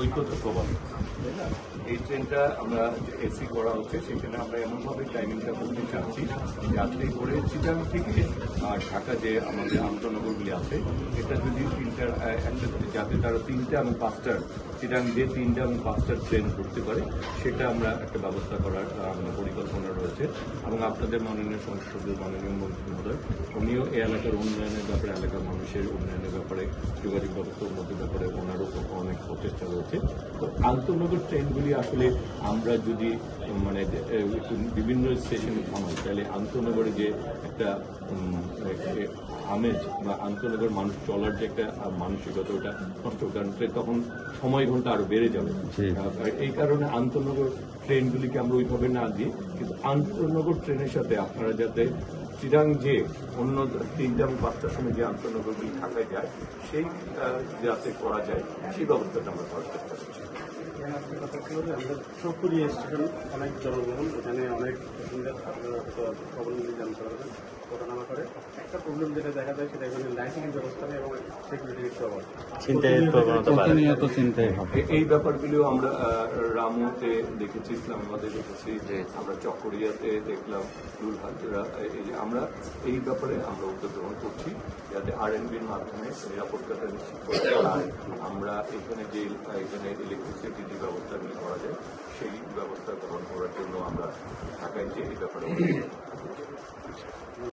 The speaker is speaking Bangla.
ঐক্যতা প্রভাব, তাই না? এই ট্রেনটা আমরা যে এসি করা হচ্ছে সেখানে আমরা এমনভাবে টাইমিংটা করতে চাচ্ছি যাতে করে চিটাং থেকে ঢাকা যে আমাদের আন্তনগরগুলি আছে এটা যদি তিনটার একটা যাতে তারা 3টা এবং 5টার চিটাং যে 3টা এবং 5টার ট্রেন করতে পারে সেটা আমরা একটা ব্যবস্থা করার আমাদের পরিকল্পনা রয়েছে। এবং আপনাদের মাননীয় সংসদীয় মাননীয় মন্ত্রী মহোদয় উনিও এই এলাকার উন্নয়নের ব্যাপারে, এলাকার মানুষের উন্নয়নের ব্যাপারে, যোগাযোগ ব্যবস্থা উন্নতির ব্যাপারে ওনারও অনেক প্রচেষ্টা রয়েছে। তো আন্তনগর ট্রেনগুলি আসলে আমরা যদি মানে বিভিন্ন স্টেশনে থামাই তাহলে আন্তনগরে যে একটা আমেজ বা আন্তনগর মানুষ চলার যে একটা মানসিকতা ওটা নষ্ট, কারণ তখন সময় ঘন্টা আরো বেড়ে যাবে। এই কারণে আন্তনগর ট্রেনগুলিকে আমরা ওইভাবে না দিই, কিন্তু আন্তনগর ট্রেনের সাথে আপনারা যাতে চিরাং যে অন্য 3টা এবং 5টার সময় যে আন্তনগরগুলি ঢাকায় যায় সেই যাতে করা যায় সেই ব্যবস্থাটা আমরা করার চেষ্টা করছি। আমরা চৌপুরি স্টেশন অনেক জনবহুল, এখানে অনেক প্যাসেঞ্জার আপনারা প্রবলেমগুলি জানতে পারবেন ওঠানামা করে। একটা প্রবলেম যেটা দেখা যায় সেটা এখানে লাইটিং ব্যবস্থা নেই এবং সিকিউরিটির প্রবলেম এই ব্যাপারগুলিও আমরা রামুতে দেখেছি, ইসলামাবাদে দেখেছি, যে আমরা চকরিয়াতে দেখলাম, দুলহাটরা আমরা এই ব্যাপারে আমরা উদ্যোগ গ্রহণ করছি যাতে RNBর মাধ্যমে নিরাপত্তাটা নিশ্চিত করতে আর আমরা এখানে যে এখানে ইলেকট্রিসিটি যে ব্যবস্থাগুলি করা যায় সেই ব্যবস্থা গ্রহণ করার জন্য আমরা ঢাকায় যে এই ব্যাপারে